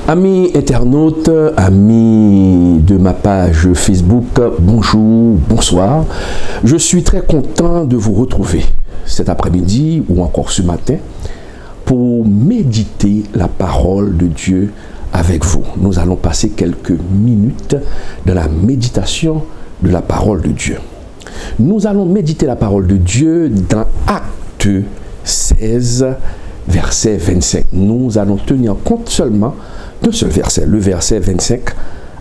Amis internautes, amis de ma page Facebook, bonjour, bonsoir. Je suis très content de vous retrouver cet après-midi ou encore ce matin pour méditer la parole de Dieu avec vous. Nous allons passer quelques minutes dans la méditation de la parole de Dieu. Nous allons méditer la parole de Dieu dans Acte 16, verset 25. Nous allons tenir compte seulement d'un seul verset, le verset 25,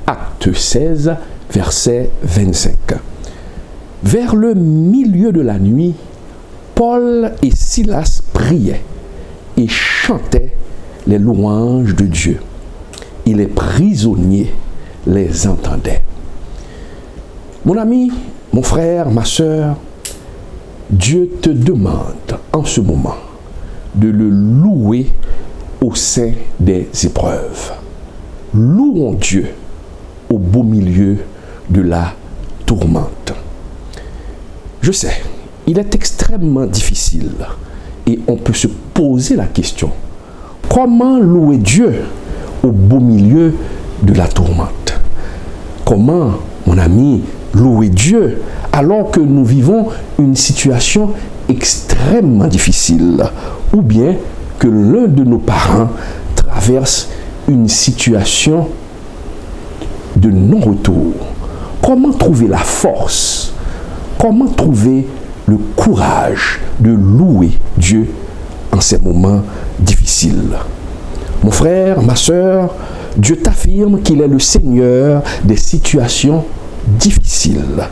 Acte 16, verset 25. Vers le milieu de la nuit, Paul et Silas priaient et chantaient les louanges de Dieu. Et les prisonniers les entendaient. Mon ami, mon frère, ma sœur, Dieu te demande en ce moment de le louer au sein des épreuves. Louons Dieu au beau milieu de la tourmente. Je sais, il est extrêmement difficile et on peut se poser la question, comment louer Dieu au beau milieu de la tourmente? Comment, mon ami, louer Dieu alors que nous vivons une situation extrêmement difficile ou bien que l'un de nos parents traverse une situation de non-retour? Comment trouver la force? Comment trouver le courage de louer Dieu en ces moments difficiles? Mon frère, ma sœur, Dieu t'affirme qu'il est le Seigneur des situations difficiles,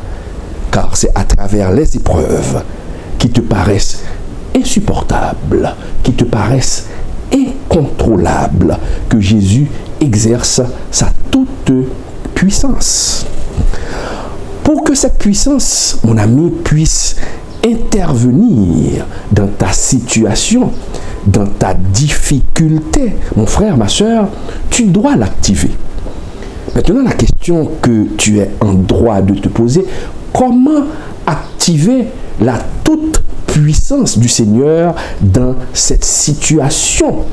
car c'est à travers les épreuves qui te paraissent insupportables, qui te paraissent incontrôlables, que Jésus exerce sa toute puissance. Pour que cette puissance, mon ami, puisse intervenir dans ta situation, dans ta difficulté, mon frère, ma sœur, tu dois l'activer. Maintenant, la question que tu es en droit de te poser, comment activer la toute puissance du Seigneur dans cette situation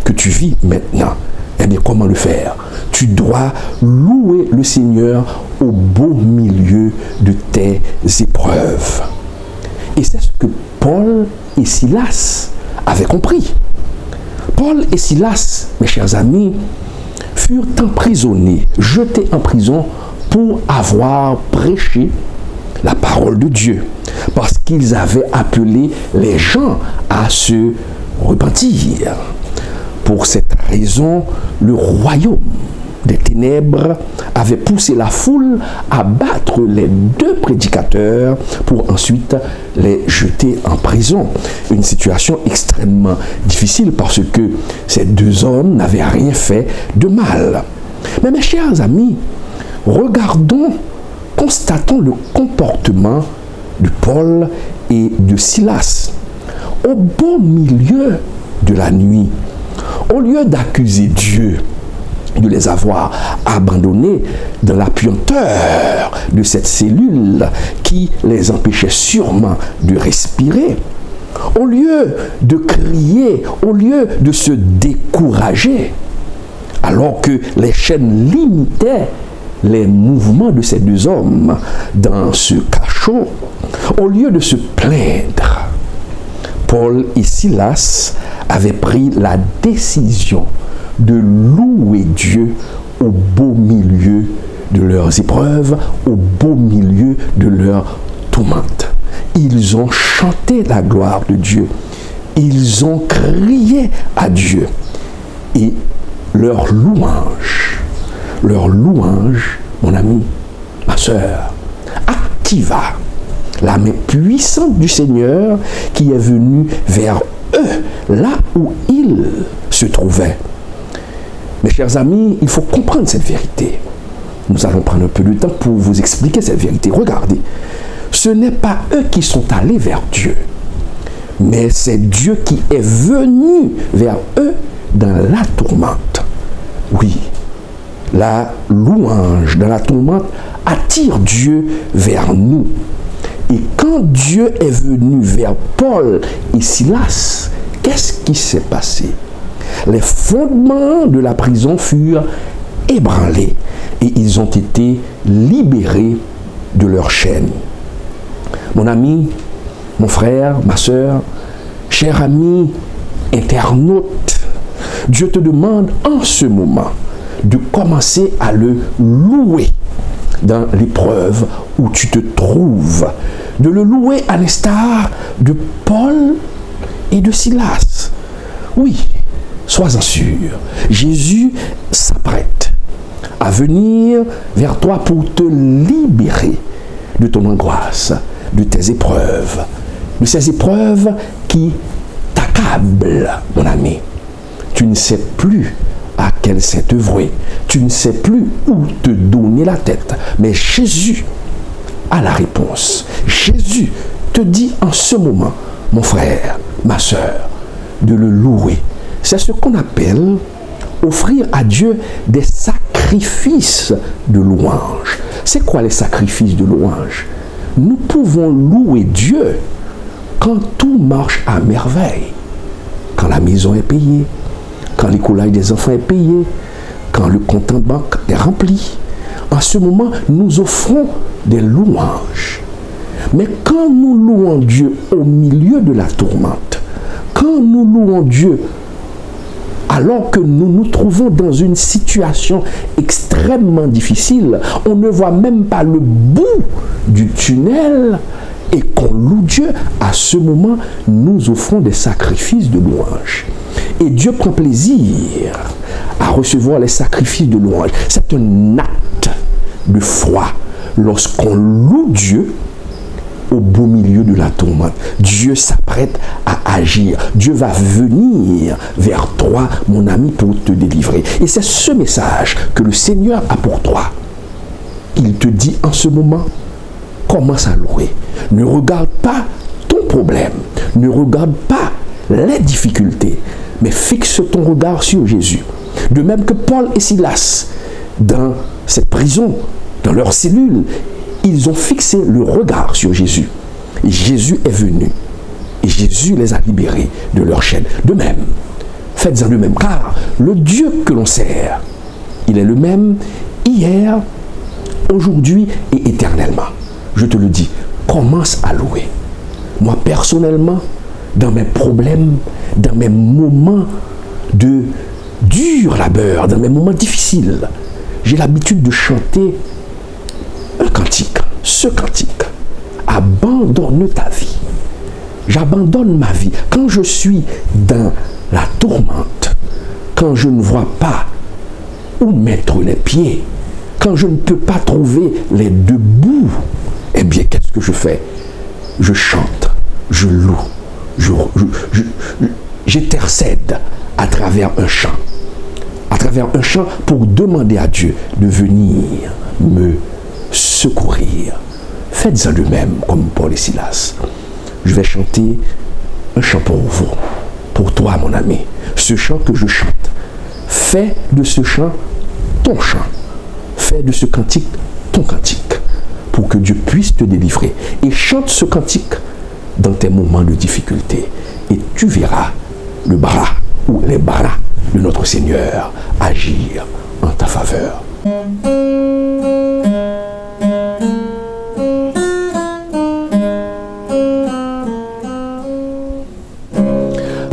que tu vis maintenant? Eh bien, comment le faire? Tu dois louer le Seigneur au beau milieu de tes épreuves. Et c'est ce que Paul et Silas avaient compris. Paul et Silas, mes chers amis, furent emprisonnés, jetés en prison pour avoir prêché la parole de Dieu, parce qu'ils avaient appelé les gens à se repentir. Pour cette raison, le royaume des ténèbres avait poussé la foule à battre les deux prédicateurs pour ensuite les jeter en prison. Une situation extrêmement difficile parce que ces deux hommes n'avaient rien fait de mal. Mais mes chers amis, regardons, constatons le comportement de Paul et de Silas. Au beau milieu de la nuit, au lieu d'accuser Dieu de les avoir abandonnés dans la puanteur de cette cellule qui les empêchait sûrement de respirer, au lieu de crier, au lieu de se décourager, alors que les chaînes limitaient les mouvements de ces deux hommes dans ce cachot, au lieu de se plaindre, Paul et Silas avaient pris la décision de louer Dieu au beau milieu de leurs épreuves, au beau milieu de leurs tourmentes. Ils ont chanté la gloire de Dieu. Ils ont crié à Dieu. Et leur louange, mon ami, ma sœur, activa la main puissante du Seigneur qui est venue vers eux, là où ils se trouvaient. Mes chers amis, il faut comprendre cette vérité. Nous allons prendre un peu de temps pour vous expliquer cette vérité. Regardez, ce n'est pas eux qui sont allés vers Dieu, mais c'est Dieu qui est venu vers eux dans la tourmente. Oui, la louange dans la tourmente attire Dieu vers nous. Et quand Dieu est venu vers Paul et Silas, qu'est-ce qui s'est passé? Les fondements de la prison furent ébranlés et ils ont été libérés de leurs chaînes. Mon ami, mon frère, ma soeur, cher ami, internaute, Dieu te demande en ce moment de commencer à le louer dans l'épreuve où tu te trouves, de le louer à l'instar de Paul et de Silas. Oui, sois-en sûr, Jésus s'apprête à venir vers toi pour te libérer de ton angoisse, de tes épreuves, de ces épreuves qui t'accablent, mon ami. Tu ne sais plus à quel saint œuvrer, tu ne sais plus où te donner la tête, mais Jésus a la réponse. Jésus te dit en ce moment, mon frère, ma soeur, de le louer. C'est ce qu'on appelle offrir à Dieu des sacrifices de louange. C'est quoi les sacrifices de louange? Nous pouvons louer Dieu quand tout marche à merveille, quand la maison est payée, quand l'écolaire des enfants est payé, quand le compte en banque est rempli. En ce moment, nous offrons des louanges. Mais quand nous louons Dieu au milieu de la tourmente, quand nous louons Dieu alors que nous nous trouvons dans une situation extrêmement difficile, on ne voit même pas le bout du tunnel et qu'on loue Dieu, à ce moment, nous offrons des sacrifices de louange. Et Dieu prend plaisir à recevoir les sacrifices de louange. C'est un acte de foi lorsqu'on loue Dieu au beau milieu de la tourmente. Dieu s'apprête à agir. Dieu va venir vers toi, mon ami, pour te délivrer. Et c'est ce message que le Seigneur a pour toi. Il te dit en ce moment, commence à louer. Ne regarde pas ton problème. Ne regarde pas les difficultés, mais fixe ton regard sur Jésus. De même que Paul et Silas, dans cette prison, dans leur cellule, ils ont fixé le regard sur Jésus. Et Jésus est venu. Et Jésus les a libérés de leur chaîne. De même, faites-en de même, car le Dieu que l'on sert, il est le même hier, aujourd'hui et éternellement. Je te le dis, commence à louer. Moi, personnellement, dans mes problèmes, dans mes moments de dur labeur, dans mes moments difficiles, j'ai l'habitude de chanter un cantique. Ce cantique, abandonne ta vie. J'abandonne ma vie. Quand je suis dans la tourmente, quand je ne vois pas où mettre les pieds, quand je ne peux pas trouver les deux bouts, eh bien, qu'est-ce que je fais? Je chante, je loue, j'intercède à travers un chant. À travers un chant pour demander à Dieu de venir me secourir. Faites-en de même comme Paul et Silas. Je vais chanter un chant pour vous, pour toi mon ami. Ce chant que je chante, fais de ce chant ton chant. Fais de ce cantique ton cantique, pour que Dieu puisse te délivrer. Et chante ce cantique dans tes moments de difficulté. Et tu verras le bras ou les bras de notre Seigneur agir en ta faveur.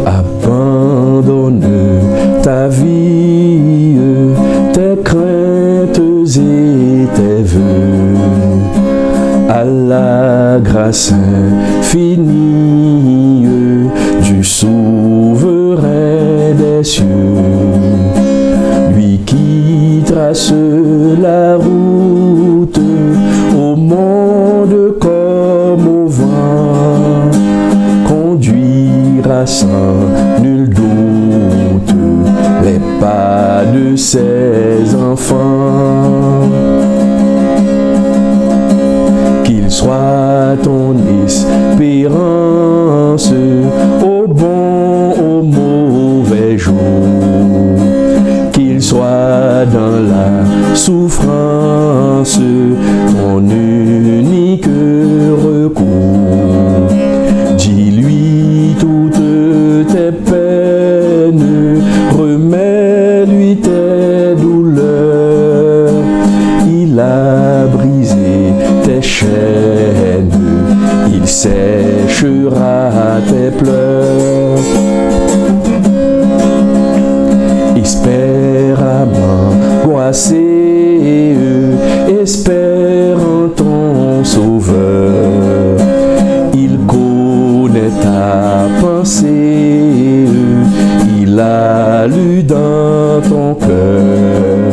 Abandonne ta vie, tes craintes et tes vœux à la grâce infinie du souverain des cieux, lui qui trace la route au monde comme au vent, conduira sans nul doute les pas de ses enfants. Qu'il soit ton espérance au bon, au mauvais jour, qu'il soit dans la souffrance ton unique recours. Dis-lui toutes tes peines, séchera tes pleurs. Espère à m'angoisser, espère en ton Sauveur. Il connaît ta pensée, il a lu dans ton cœur.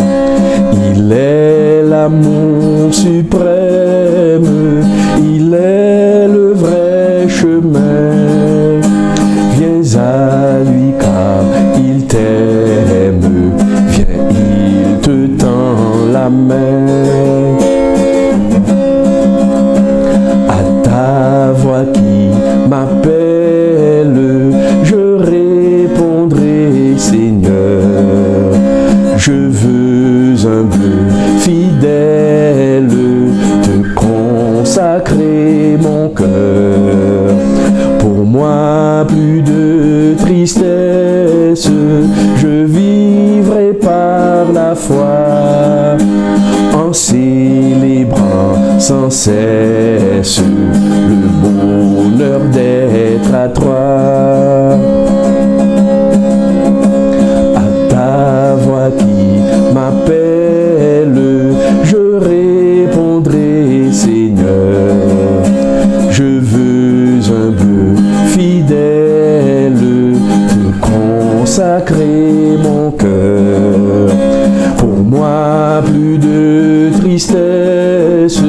Il est l'amour suprême, il est le vrai chemin. Viens à lui car il t'aime, viens, il te tend la main. À ta voix qui m'appelle, je répondrai, Seigneur. Je veux humble, fidèle, te consacrer mon cœur. Pour moi, plus de tristesse, je vivrai par la foi, en célébrant sans cesse le bonheur d'être à toi. À ta voix qui m'appelle, je répondrai, Seigneur. Je veux humble, fidèle, te consacrer mon cœur. Pour moi, plus de tristesse,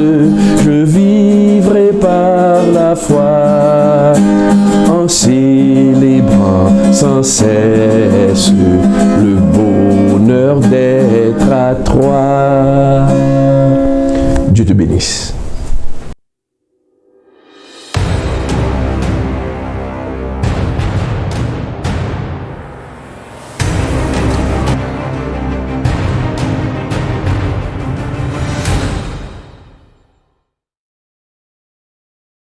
je vivrai par la foi, en célébrant sans cesse le bonheur d'être à toi. Dieu te bénisse.